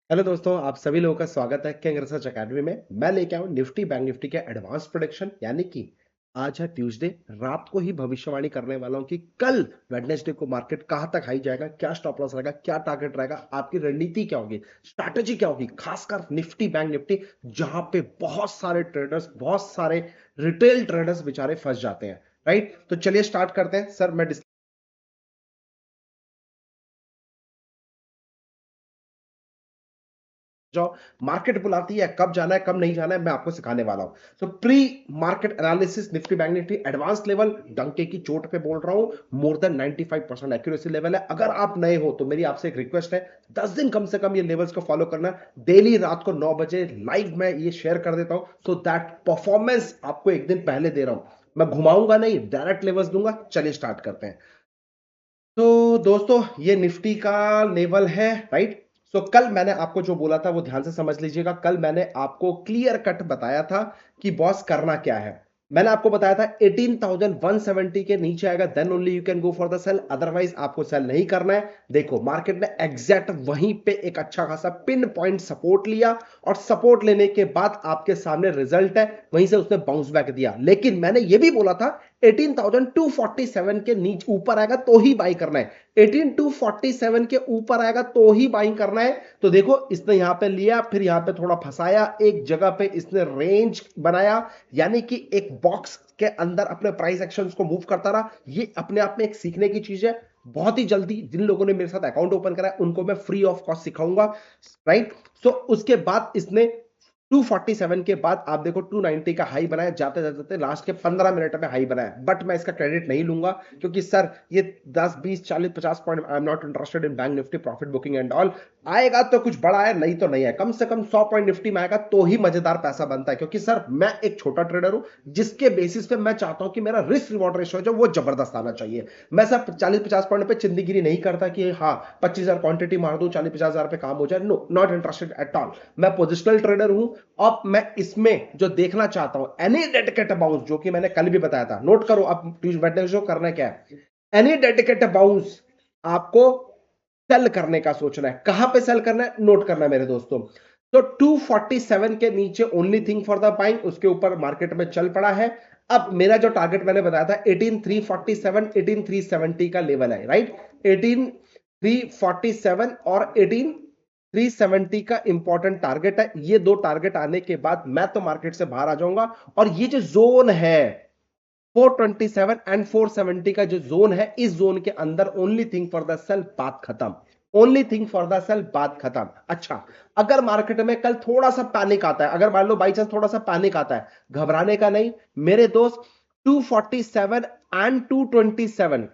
Hello दोस्तों, आप सभी लोगों का स्वागत है किंग रिसर्च एकेडमी में। मैं लेके आऊं निफ्टी बैंक निफ्टी के एडवांस प्रोडिक्शन, यानी कि आज है ट्यूसडे, रात को ही भविष्यवाणी करने वाला हूं कि कल वेडनेसडे को मार्केट कहां तक हाई जाएगा, क्या स्टॉप लॉस रहेगा, क्या टारगेट रहेगा, आपकी रणनीति क्या होगी, स्ट्रैटेजी क्या होगी, खासकर निफ्टी बैंक निफ्टी, जहां पे बहुत सारे ट्रेडर्स, बहुत सारे रिटेल ट्रेडर्स बेचारे फंस जाते हैं। राइट, तो चलिए स्टार्ट करते हैं। सर मैं जाओ, मार्केट बुलाती है, कब जाना है कब नहीं जाना है मैं आपको सिखाने वाला हूं। तो pre market analysis Nifty bank Nifty advance level, डंके की चोट पे बोल रहा हूं, मोर देन 95% एक्यूरेसी लेवल है। अगर आप नए हो तो मेरी आपसे एक रिक्वेस्ट है, 10 दिन कम से कम ये लेवल्स को फॉलो करना। डेली रात को 9 बजे लाइव मैं ये शेयर कर देता हूं, सो दैट परफॉर्मेंस आपको एक दिन पहले दे रहा हूं। मैं घुमाऊंगा नहीं, डायरेक्ट लेवल्स दूंगा। चलिए स्टार्ट करते हैं। तो दोस्तों, ये निफ्टी का लेवल है, राइट। सो कल मैंने आपको जो बोला था वो ध्यान से समझ लीजिएगा। कल मैंने आपको क्लियर कट बताया था कि बॉस करना क्या है। मैंने आपको बताया था 18,170 के नीचे आएगा then only you can go for the sale, otherwise आपको सेल नहीं करना है। देखो, मार्केट ने एग्जैक्ट वहीं पे एक अच्छा खासा पिन पॉइंट सपोर्ट लिया, और सपोर्ट लेने के बाद आपके सामने रिजल्ट है, वहीं से उसने बाउंस बैक दिया। लेकिन मैंने ये भी बोला था 18,247 के नीचे ऊपर आएगा तो ही बाई करना है। 18,247 के ऊपर आएगा तो ही बाइंग करना है। तो देखो, इसने यहां पे लिया, फिर यहां पे थोड़ा फंसाया, एक जगह पे इसने रेंज बनाया, यानी कि एक बॉक्स के अंदर अपने प्राइस एक्शंस को मूव करता रहा। ये अपने आप में एक सीखने की चीज है। बहुत ही जल्दी जिन लोगों ने मेरे साथ अकाउंट ओपन करा है उनको मैं फ्री ऑफ कॉस्ट सिखाऊंगा, राइट। सो उसके बाद इसने 247 के बाद आप देखो 290 का हाई बनाया, जाते जाते लास्ट के 15 मिनट में हाई बनाया। बट मैं इसका क्रेडिट नहीं लूंगा, क्योंकि सर ये 10 20 40 50 point, I am not interested in bank Nifty profit booking and all. आएगा तो कुछ बड़ा है, नहीं तो नहीं है। कम से कम 100 पॉइंट निफ्टी में आएगा तो ही मजेदार पैसा बनता है, क्योंकि सर मैं एक छोटा ट्रेडर हूं, जिसके बेसिस पे मैं चाहता हूं कि मेरा रिस्क रिवॉर्ड रेशियो जो वो जबरदस्त आना चाहिए। मैं सर 40-50 पॉइंट पे चिंदीगिरी नहीं करता कि हाँ 25,000 क्वांटिटी मार दूं, 40-50,000 पे काम हो जाए। No, not interested at all. मैं पोजिशनल ट्रेडर हूं। अब मैं इसमें जो देखना चाहता हूं, एनी डेडिकेटेड बाउंस, जो कि मैंने कल भी बताया था, नोट करो। अब वेडनेसडे को करना क्या है, एनी डेडिकेटेड बाउंस आपको सेल करने का सोचना है। कहां पे सेल करना है, नोट करना है मेरे दोस्तों। तो 247 के नीचे only thing for the buying, उसके ऊपर मार्केट में चल पड़ा है। अब मेरा जो टारगेट मैंने बताया था 18,347 18,370 का लेवल है, राइट। 18,347 और 18,370 का इंपॉर्टेंट टारगेट है। ये दो टारगेट आने के बाद मैं तो मार्केट से बाहर आ जाऊंगा। और ये जो जोन है 427 एंड 470 का जो जोन है, इस जोन के अंदर only thing for the sale, बात खत्म। Only thing for the sale, बात खत्म। अच्छा, अगर मार्केट में कल थोड़ा सा पैनिक आता है, अगर मान लो बाई चांस थोड़ा सा पैनिक आता है, घबराने का नहीं मेरे दोस्त। 247 एंड 227,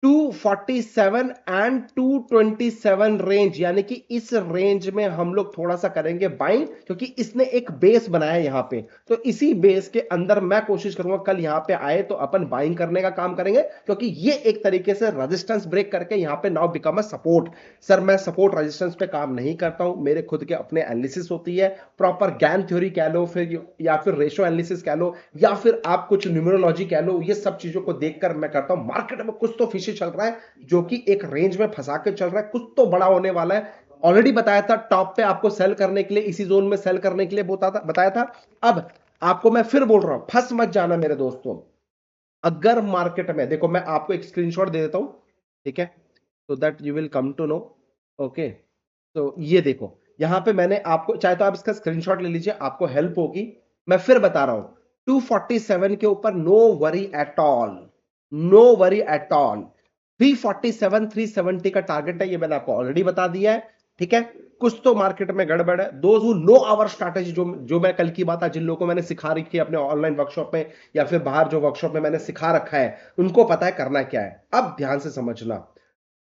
247 एंड 227 रेंज, यानी कि इस रेंज में हम लोग थोड़ा सा करेंगे बाइंग, क्योंकि इसने एक बेस बनाया यहां पे। तो इसी बेस के अंदर मैं कोशिश करूंगा कल यहां पे आए तो अपन बाइंग करने का काम करेंगे, क्योंकि ये एक तरीके से रेजिस्टेंस ब्रेक करके यहां पे now become a support. Sir मैं सपोर्ट रेजिस्टेंस पे काम नहीं करता हूं, मेरे खुद के अपने एनालिसिस होती है, प्रॉपर गैन थ्योरी कह लो, फिर या फिर रेशो एनालिसिस कह लो, या फिर आप कुछ न्यूमरोलॉजी कह लो। ये सब चीजों को देखकर मैं करता हूं। मार्केट में कुछ तो फिशी चल रहा है, जो कि एक रेंज में फंसा के चल रहा है, कुछ तो बड़ा होने वाला है। ऑलरेडी बताया था टॉप पे आपको सेल करने के लिए, इसी जोन में सेल करने के लिए बताया था। अब आपको मैं फिर बोल रहा हूं, फंस मत जाना मेरे दोस्तों। अगर मार्केट में देखो, मैं आपको एक स्क्रीनशॉट दे देता हूं, ठीक है, so that you will come to know. Okay, तो ये देखो, यहां पे मैंने आपको, चाहे तो आप इसका स्क्रीनशॉट ले लीजिए, आपको हेल्प होगी। मैं फिर बता रहा हूं, 247 के ऊपर no worry at all, no worry at all. 347 370 का टारगेट है, ये मैंने आपको ऑलरेडी बता दिया है, ठीक है। कुछ तो मार्केट में गड़बड़ है। Those who know our strategy, जो मैं कल की बात है, जिन लोगों को मैंने सिखा रखी है अपने ऑनलाइन वर्कशॉप में या फिर बाहर जो वर्कशॉप में मैंने सिखा रखा है, उनको पता है करना क्या है। अब ध्यान से समझना,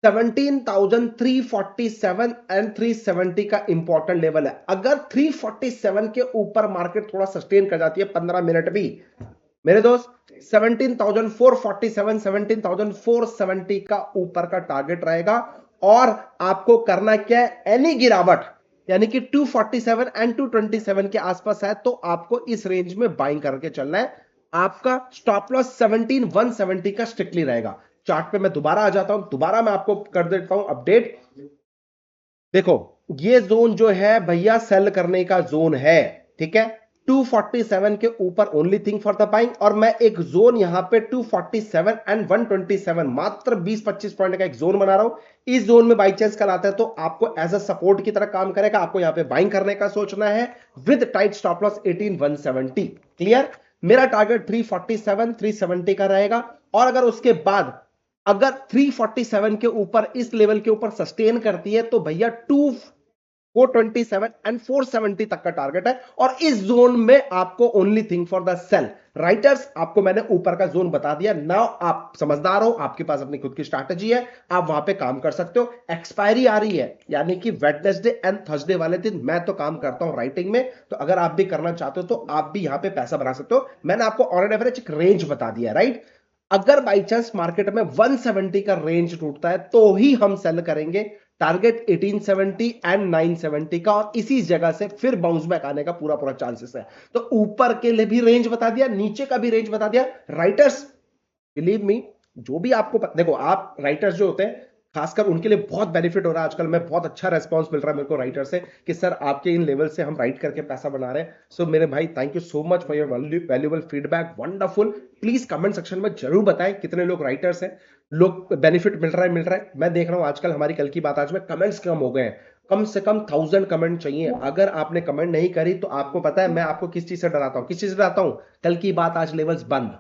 17,347 एंड 370 का इंपॉर्टेंट लेवल है। अगर 347 के ऊपर मार्केट थोड़ा सस्टेन कर जाती है 15 मिनट भी, मेरे दोस्त 17,447 17,470 का ऊपर का टारगेट रहेगा। और आपको करना क्या है, एनी गिरावट, यानी कि 247 एंड 227 के आसपास है, तो आपको इस रेंज में बाइंग करके चलना है। आपका स्टॉप लॉस 17,170 का स्ट्रिक्टली रहेगा। चार्ट पे मैं दोबारा आ जाता हूं, दोबारा मैं आपको कर देता हूं अपडेट। देखो, ये जोन जो है भैया सेल करने का जोन है, ठीक है। 247 के ऊपर only thing for the buying, और मैं एक जोन यहां पे 247 एंड 127 मात्र 20-25 पॉइंट का एक जोन बना रहा हूं। इस जोन में बाई चांस कल आता है तो आपको एज अ सपोर्ट की तरह काम करेगा, आपको यहां पे बाइंग करने का सोचना है with tight stop loss 18170। Clear? मेरा टारगेट 347 370 का रहेगा, और अगर उसके बाद अगर 347 के ऊपर इस लेवल के ऊपर सस्टेन करती है तो भैया 427 एंड 470 तक का टारगेट है, और इस जोन में आपको only thing for the sale. Writers, आपको मैंने ऊपर का जोन बता दिया। नाउ आप समझदार हो, आपके पास अपनी खुद की स्ट्रैटेजी है, आप वहां पे काम कर सकते हो। एक्सपायरी आ रही है, यानी कि वेडनेसडे एंड थर्सडे वाले दिन मैं तो काम करता हूं राइटिंग में, तो अगर आप भी करना चाहते हो तो आप भी यहां पे पैसा बना सकते हो। मैंने आपको ऑन एन एवरेज एक रेंज बता दिया, राइट? अगर बाई चांस मार्केट में 170 का रेंज टूटता है तो ही हम सेल करेंगे। टारगेट 1870 एंड 970 का, और इसी जगह से फिर बाउंस बैक आने का पूरा पूरा चांसेस है। तो ऊपर के लिए भी रेंज बता दिया, नीचे का भी रेंज बता दिया। राइटर्स, बिलीव मी, जो भी आपको देखो, आप राइटर्स जो होते हैं खासकर उनके लिए बहुत बेनिफिट हो रहा है आजकल। मैं बहुत अच्छा रेस्पॉन्स मिल रहा है मेरे को राइटर से कि सर आपके इन लेवल से हम राइट करके पैसा बना रहे हैं। सो मेरे भाई, thank you so much for your valuable feedback, wonderful. Please comment section में जरूर बताएं कितने लोग राइटर्स हैं, लोग बेनिफिट मिल रहा है। मैं देख रहा हूं आजकल हमारी कल की बात आज में कमेंट्स कम हो गए हैं, कम से कम 1000 कमेंट चाहिए। अगर आपने कमेंट नहीं करी तो आपको पता है मैं आपको किस चीज से डराता हूं, किस चीज से डराता हूं? कल की बात आज लेवल्स बंद।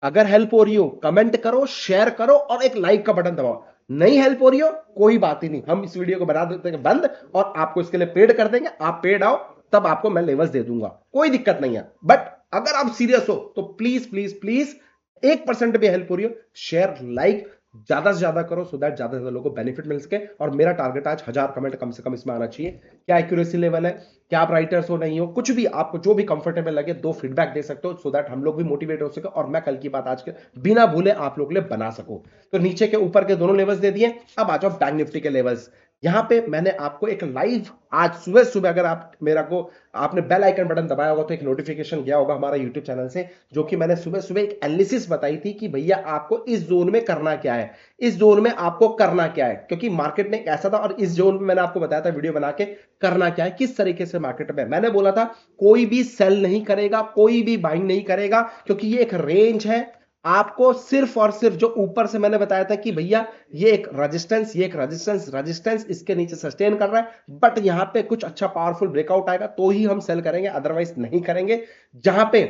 अगर हेल्प हो रही हो कमेंट करो, शेयर करो, और एक लाइक का बटन दबाओ। नहीं हेल्प हो रही हो कोई बात ही नहीं, हम इस वीडियो को बना देते हैं बंद, और आपको इसके लिए पेड कर देंगे। आप पेड आओ तब आपको मैं लेवल्स दे दूंगा, कोई दिक्कत नहीं है। बट अगर आप सीरियस हो तो प्लीज प्लीज प्लीज, 1% भी हेल्प हो रही हो, शेयर लाइक ज्यादा से ज्यादा करो, सो दैट ज्यादा से ज्यादा लोगों को बेनिफिट मिल सके। और मेरा टारगेट आज 1000 कमेंट कम से कम इसमें आना चाहिए। क्या एक्यूरेसी लेवल है, क्या आप राइटर्स हो नहीं हो, कुछ भी आपको जो भी कंफर्टेबल लगे, दो फीडबैक दे सकते हो, सो दैट हम लोग भी मोटिवेट हो सके, और मैं कल की बात आज के बिना भूले आप लोग के लिए बना सकूं। तो नीचे के ऊपर के दोनों लेवल्स दे दिए, अब आ जाओ बैंक निफ्टी के लेवल्स। यहां पे मैंने आपको एक लाइव आज सुबह सुबह, अगर आप मेरा को आपने बेल आइकन बटन दबाया होगा तो एक नोटिफिकेशन गया होगा हमारा यूट्यूब चैनल से, जो कि मैंने सुबह सुबह एक एनालिसिस बताई थी कि भैया आपको इस जोन में करना क्या है, इस जोन में आपको करना क्या है। क्योंकि मार्केट में ऐसा था, और इस जोन में मैंने आपको बताया था वीडियो बना के करना क्या है, किस तरीके से मार्केट में। मैंने बोला था कोई भी सेल नहीं करेगा, कोई भी बाइंग नहीं करेगा, क्योंकि ये एक रेंज है। आपको सिर्फ और सिर्फ जो ऊपर से मैंने बताया था कि भैया ये एक रेजिस्टेंस, ये एक रेजिस्टेंस, रेजिस्टेंस इसके नीचे सस्टेन कर रहा है, बट यहां पे कुछ अच्छा पावरफुल ब्रेकआउट आएगा तो ही हम सेल करेंगे, अदरवाइज नहीं करेंगे। जहां पे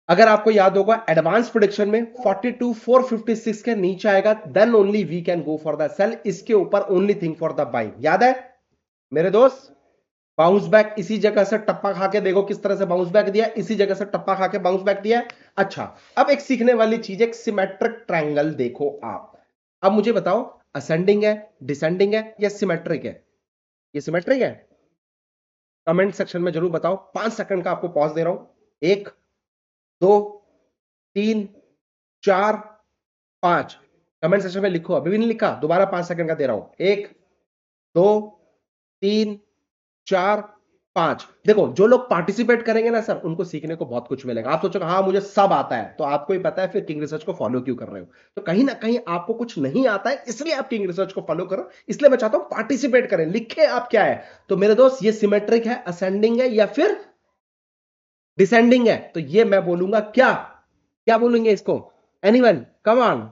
अगर आपको याद होगा एडवांस प्रोडिक्शन में 42456 के नीचे आएगा, then only we can go for the sale. इसके ऊपर only thing for the buying. याद है मेरे दोस्त? बाउंस बैक इसी जगह से टप्पा खा के देखो किस तरह से बाउंस बैक दिया, इसी जगह से टप्पा खा के बाउंस बैक दिया। अच्छा, अब एक सीखने वाली चीज, एक सिमेट्रिक ट्रायंगल देखो आप। अब मुझे बताओ असेंडिंग है, डिसेंडिंग है, या सिमेट्रिक है? ये सिमेट्रिक है? कमेंट सेक्शन में जरूर बताओ। 5 सेकंड का आपको पॉज दे रहा हूं। 1 2 3 4 5। कमेंट सेक्शन में लिखो, अभी भी नहीं लिखा? दोबारा 5 सेकंड का दे रहा हूं। 1 2 3 4 5। देखो, जो लोग पार्टिसिपेट करेंगे ना सर, उनको सीखने को बहुत कुछ मिलेगा। आप सोचोगे हाँ मुझे सब आता है, तो आपको ही पता है फिर किंग रिसर्च को फॉलो क्यों कर रहे हो। तो कहीं ना कहीं आपको कुछ नहीं आता है, इसलिए आप किंग रिसर्च को फॉलो करो। इसलिए मैं चाहता हूं पार्टिसिपेट करें, लिखे आप क्या है। तो मेरे दोस्त, ये सिमेट्रिक है, असेंडिंग है, या फिर डिसेंडिंग है? तो ये मैं बोलूंगा क्या, क्या बोलेंगे इसको? एनीवन कम ऑन,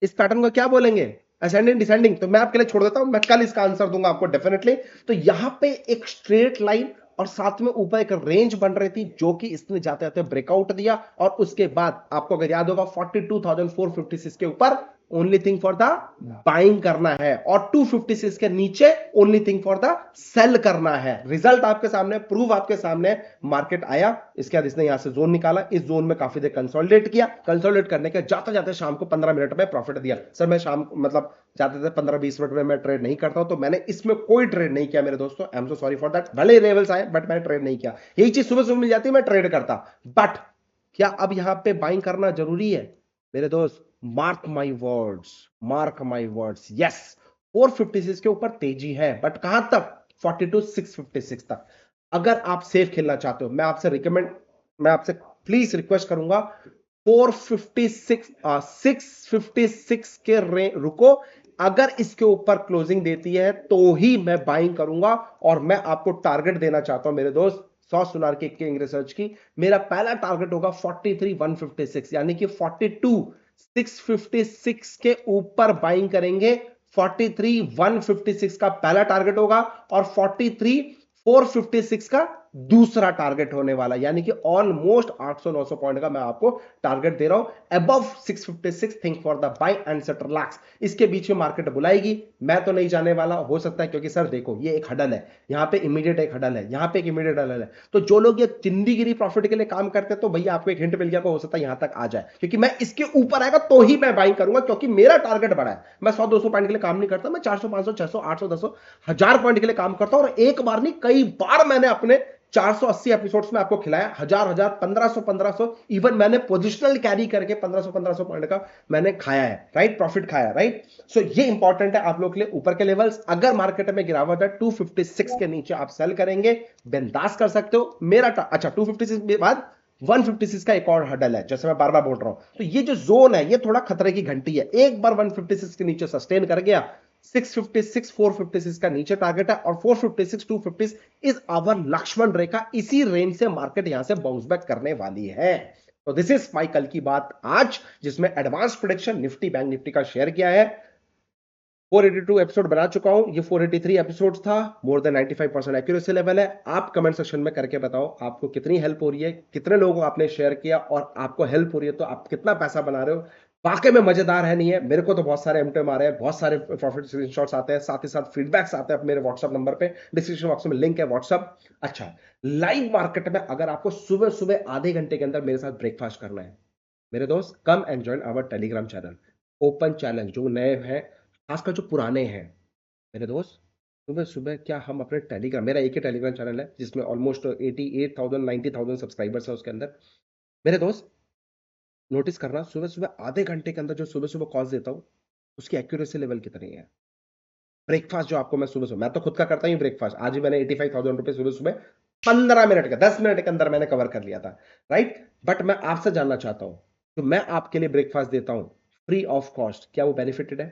इस पैटर्न को क्या बोलेंगे? Ascending, descending? तो मैं आपके लिए छोड़ देता हूं, मैं कल इसका आंसर दूंगा आपको डेफिनेटली। तो यहां पे एक स्ट्रेट लाइन और साथ में ऊपर एक रेंज बन रही थी, जो कि इसने जाते जाते ब्रेकआउट दिया, और उसके बाद आपको अगर याद होगा 42,456 के ऊपर only thing for the buying करना है, और 256 के नीचे only thing for the sale करना है। रिजल्ट आपके सामने, प्रूफ आपके सामने। मार्केट आया, इसके बाद इसने यहां से जोन निकाला, इस जोन में काफी देर कंसोलिडेट किया, कंसोलिडेट करने के जाते जाते शाम को 15 मिनट में प्रॉफिट दिया। सर मैं शाम मतलब जाते थे 15-20 मिनट में मैं ट्रेड नहीं करता हूं, तो मैंने इसमें कोई ट्रेड नहीं किया मेरे दोस्तों। I am so sorry for that. भले लेवल्स आए बट मैंने ट्रेड नहीं किया। यही चीज सुबह सुबह मिल जाती मैं ट्रेड करता। बट क्या अब यहां पे बाइंग करना जरूरी है मेरे दोस्त? Mark my words, mark my words, yes. 456 के ऊपर तेजी है, बट कहां तक? 42,656 तक। अगर आप सेफ खेलना चाहते हो, मैं आपसे प्लीज रिक्वेस्ट करूंगा, 456 656 के रुको, अगर इसके ऊपर क्लोजिंग देती है तो ही मैं बाइंग करूंगा। और मैं आपको टारगेट देना चाहता हूं मेरे दोस्त, 100 सुनार के किंग रिसर्च की, मेरा पहला टारगेट होगा 43,156, यानी कि 42,656 के ऊपर बाइंग करेंगे। 43,156 का पहला टारगेट होगा और 43,456 का दूसरा टारगेट होने वाला, यानी कि ऑलमोस्ट 800-900 पॉइंट का मैं आपको टारगेट दे रहा हूं। Above 656 thing for the buy and set relax. इसके बीच में मार्केट बुलाएगी, मैं तो नहीं जाने वाला, हो सकता है, क्योंकि सर देखो ये एक हडल है, यहां पे इमीडिएट एक हडल है, यहां पे एक इमीडिएट हडल है। तो जो लोग ये चिंदीगिरी प्रॉफिट के लिए काम करते हैं, तो भैया आपको एक हिंट मिल गया, हो सकता है यहां तक आ जाए, क्योंकि मैं इसके ऊपर आएगा तो ही मैं बाइंग करूंगा, क्योंकि मेरा टारगेट बड़ा है। मैं 100-200 पॉइंट के लिए काम नहीं करता, मैं 400, 500, 600, 800, 1000, 1000 पॉइंट के लिए काम करता हूं। और एक बार नहीं, कई बार मैंने अपने 480 एपिसोड्स में आपको खिलाया, हजार हजार, 1500 1500, इवन मैंने पोजिशनल कैरी करके 1500 पॉइंट का मैंने खाया है, राइट, प्रॉफिट खाया, राइट। सो ये इंपॉर्टेंट है आप लोग के लिए, ऊपर के लेवल्स। अगर मार्केट में गिरावट है 256 के नीचे आप सेल करेंगे, बिंदास कर सकते हो। मेरा अच्छा 256 के बाद 156 का एक और हडल है, जैसे मैं बार बार बोल रहा हूं। तो ये जो जोन है ये थोड़ा खतरे की घंटी है। एक बार 156 के नीचे सस्टेन कर गया, 656 456 का नीचे टारगेट है, और 456 250 इज आवर लक्ष्मण रेखा। इसी रेंज से मार्केट यहां से बाउंस बैक करने वाली है। तो दिस इज माई कल की बात आज, जिसमें advance prediction Nifty bank Nifty का शेयर किया है। 482 एपिसोड बना चुका हूं, ये 483 एपिसोड था। मोर देन 95% एक्यूरेसी लेवल है। आप कमेंट सेक्शन में करके बताओ आपको कितनी हेल्प हो रही है, कितने लोगों को आपने शेयर किया, और आपको हेल्प हो रही है तो आप कितना पैसा बना रहे हो। वाकई में मजेदार है, नहीं है? मेरे को तो बहुत सारे एमटेम आ रहे हैं, बहुत सारे प्रॉफिट स्क्रीनशॉट्स आते हैं, साथ ही साथ फीडबैक्स आते हैं मेरे व्हाट्सएप नंबर पे, डिस्क्रिप्शन बॉक्स में लिंक है व्हाट्सएप। अच्छा, लाइव मार्केट में अगर आपको सुबह सुबह आधे घंटे के अंदर मेरे साथ ब्रेकफास्ट करना है, मेरे दोस्त, come and join our Telegram channel. Open challenge, जो नए हैं, खासकर जो पुराने हैं, मेरे दोस्त, सुबह सुबह क्या हम अपने टेलीग्राम, मेरा एक ही टेलीग्राम चैनल है जिसमें ऑलमोस्ट 88,000 90,000 सब्सक्राइबर्स है उसके अंदर। मेरे दोस्त, नोटिस करना, सुबह सुबह आधे घंटे के अंदर जो सुबह सुबह कॉल्स देता हूँ, उसकी एक्यूरेसी लेवल कितनी है। ब्रेकफास्ट जो आपको मैं सुबह सुबह, मैं तो खुद का करता ही ब्रेकफास्ट, आज ही मैंने 85,000 रुपए सुबह सुबह 15 मिनट का, 10 मिनट के अंदर मैंने कवर कर लिया था, राइट। बट मैं आपसे जानना चाहता हूं, तो मैं आपके लिए ब्रेकफास्ट देता हूं फ्री ऑफ कॉस्ट, क्या वो बेनिफिटेड है?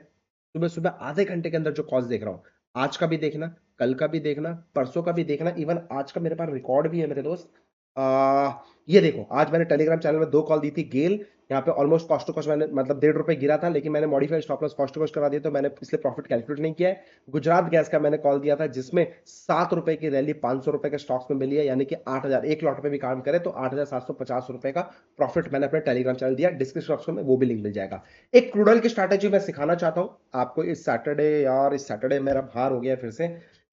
सुबह सुबह आधे घंटे के अंदर जो कॉस्ट देख रहा हूं, आज का भी देखना, कल का भी देखना, परसों का भी देखना, इवन आज का मेरे पास रिकॉर्ड भी है मेरे दोस्त। ये देखो, आज मैंने टेलीग्राम चैनल में 2 कॉल दी थी। गेल, यहाँ पे ऑलमोस्ट कॉस्ट टू कॉस्ट मैंने, मतलब 1.5 रुपए गिरा था, लेकिन मैंने modified stop loss cost to cost करा दिया, तो मैंने इसलिए प्रॉफिट कैलकुलेट नहीं किया है। गुजरात गैस का मैंने कॉल दिया था, जिसमें 7 रुपए की रैली 500 रुपए के स्टॉक्स में मिली है, यानी कि 8,000, एक लॉट पे भी काम करे तो 8,750 रुपए का प्रॉफिट मैंने अपने टेलीग्राम चैनल दिया। डिस्क्रिप्शन बॉक्स में वो भी लिंक मिल जाएगा। एक क्रूड ऑयल की स्ट्रैटेजी मैं सिखाना चाहता हूँ आपको इस सैटरडे। यार इस सैटरडे मेरा बाहर हो गया फिर से,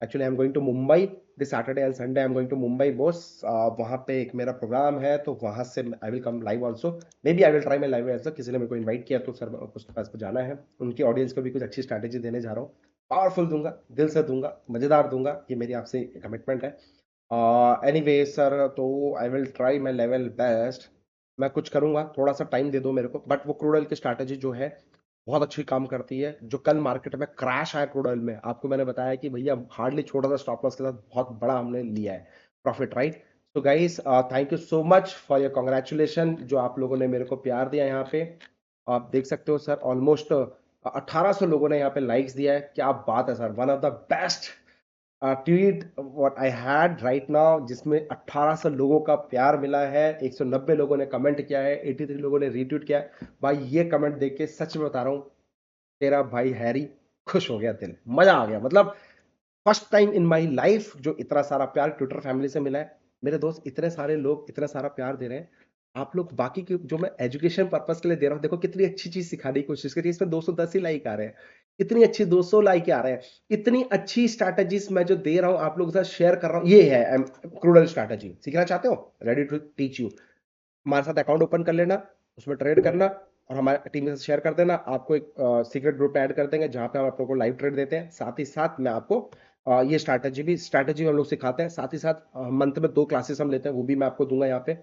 actually I am going to Mumbai this Saturday and Sunday, I am going to Mumbai boss. वहां पे एक मेरा प्रोग्राम है, तो वहां से I will come live also, maybe I will try my live answer. किसी ने मेरे को इन्वाइट किया तो सर कुछ तो पास पर जाना है, उनकी ऑडियंस को भी कुछ अच्छी स्ट्रैटेजी देने जा रहा हूँ। पावरफुल दूंगा, दिल से दूंगा, मजेदार दूंगा, ये मेरी आपसे कमिटमेंट है। एनीवे सर, तो आई will try my level best, मैं कुछ करूंगा, थोड़ा सा टाइम दे दो मेरे को। बट वो क्रूड ऑयल की स्ट्रैटेजी जो है बहुत अच्छी काम करती है। जो कल मार्केट में क्रैश आया क्रूड ऑयल में, आपको मैंने बताया कि भैया हार्डली छोटा सा स्टॉप लॉस के साथ बहुत बड़ा हमने लिया है प्रॉफिट, राइट। तो guys, thank you so much for your congratulation, जो आप लोगों ने मेरे को प्यार दिया यहाँ पे। आप देख सकते हो सर, ऑलमोस्ट 1800 लोगों ने यहाँ पे लाइक्स दिया है, क्या बात है sir. One of the best tweet what I had right now, जिसमें 1800 लोगों का प्यार मिला है, 190 लोगों ने कमेंट किया है, 83 लोगों ने रीट्वीट किया है। भाई ये कमेंट देख के सच में बता रहा हूँ, तेरा भाई हैरी खुश हो गया, दिल मजा आ गया। मतलब first time in my life जो इतना सारा प्यार ट्विटर फैमिली से मिला है। मेरे दोस्त, इतने सारे लोग इतना सारा प्यार दे रहे हैं। आप लोग बाकी की जो मैं एजुकेशन पर्पस के लिए दे रहा हूँ, देखो कितनी अच्छी चीज सिखाने की कोशिश करी, इसमें 210 ही लाइक आ रहे हैं, इतनी अच्छी 200 लाइक आ रहे हैं। इतनी अच्छी स्ट्रैटेजीज मैं जो दे रहा हूँ आप लोगों के साथ शेयर कर रहा हूँ, ये है क्रूडल स्ट्रैटेजी। सीखना चाहते हो? Ready to teach you. हमारे साथ अकाउंट ओपन कर लेना, उसमें ट्रेड करना, और हमारे टीम के साथ शेयर कर देना। आपको एक सीक्रेट ग्रुप में ऐड कर देंगे, जहां पे हम आप लोगों को लाइव ट्रेड देते हैं। साथ ही साथ मैं आपको ये स्ट्रैटेजी हम लोग सिखाते हैं। साथ ही साथ मंथ में 2 क्लासेस हम लेते हैं, वो भी मैं आपको दूंगा यहाँ पे।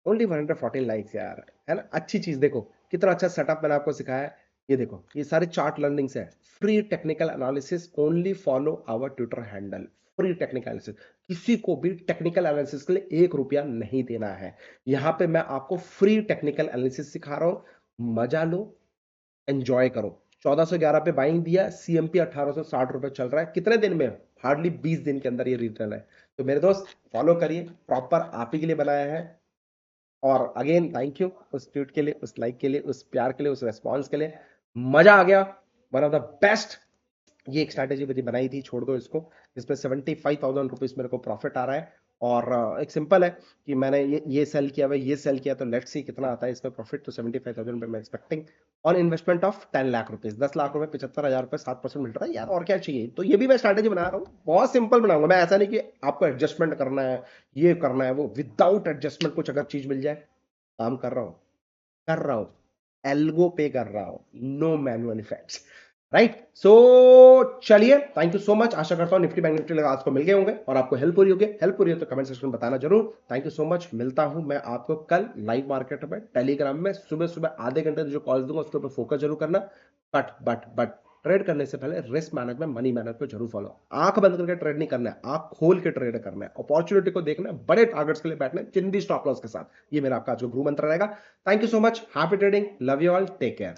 ओनली 114 लाइक्स यार, है ना? अच्छी चीज, देखो कितना अच्छा सेटअप मैंने आपको सिखाया है। ये देखो, ये सारे चार्ट लर्निंग्स है, free technical analysis, only follow our Twitter handle. Free technical analysis, किसी को भी टेक्निकल एनालिसिस के लिए 1 रुपया नहीं देना है। यहां पे मैं आपको फ्री टेक्निकल एनालिसिस सिखा रहा हूं, मजा लो, एंजॉय करो। 1411 पे बाइंग दिया, सीएमपी 1860 रुपए चल रहा है, कितने दिन में? हार्डली 20 दिन के अंदर ये रिटर्न है। तो मेरे दोस्त फॉलो करिए, प्रॉपर आप ही के लिए बनाया है। और अगेन थैंक यू उस ट्वीट के लिए, उस लाइक के लिए, उस प्यार के लिए, उस रेस्पॉन्स के लिए, मजा आ गया। वन ऑफ द बेस्ट ये एक स्ट्रैटेजी मेरी बनाई थी, छोड़ दो इसको, जिसमें 75,000 रुपीज मेरे को प्रॉफिट आ रहा है। और एक सिंपल है कि मैंने ये सेल किया, भाई ये सेल किया, तो लेट्स सी कितना आता है इसमें प्रॉफिट। तो 75,000 रुपए मैं expecting on investment of 10 lakh rupees, 10 lakh रुपए 75,000 रुपए, 7% मिल रहा है यार, और क्या चाहिए। तो ये भी मैं स्ट्रैटेजी बना रहा हूँ, बहुत सिंपल बनाऊंगा मैं, ऐसा नहीं कि आपको एडजस्टमेंट करना है, ये करना है वो, विदाउट एडजस्टमेंट कुछ अगर चीज मिल जाए, काम कर रहा हूं, एल्गो पे कर रहा हूं, नो मैनुअल इफेक्ट्स, राइट। सो चलिए, थैंक यू सो मच। आशा करता हूं निफ्टी बैंक निफ्टी लगा आज को मिल गए होंगे और आपको हेल्प हो रही होगी। हेल्प हो रही है तो कमेंट सेक्शन में बताना जरूर। Thank you so much. मिलता हूं मैं आपको कल लाइव मार्केट में टेलीग्राम में, सुबह सुबह आधे घंटे जो कॉल दूंगा उसके ऊपर फोकस जरूर करना। बट ट्रेड करने से पहले रिस्क मैनेजमेंट, मनी मैनेजमेंट को जरूर फॉलो। आंख बंद करके ट्रेड नहीं करना है, आंख खोल के ट्रेड करना है, अपॉर्चुनिटी को देखना है, बड़े टारगेट्स के लिए बैठना है, चिंदी स्टॉप लॉस के साथ। ये मेरा आपका आज का गुरु मंत्र रहेगा। Thank you so much, happy trading, love you all, take care.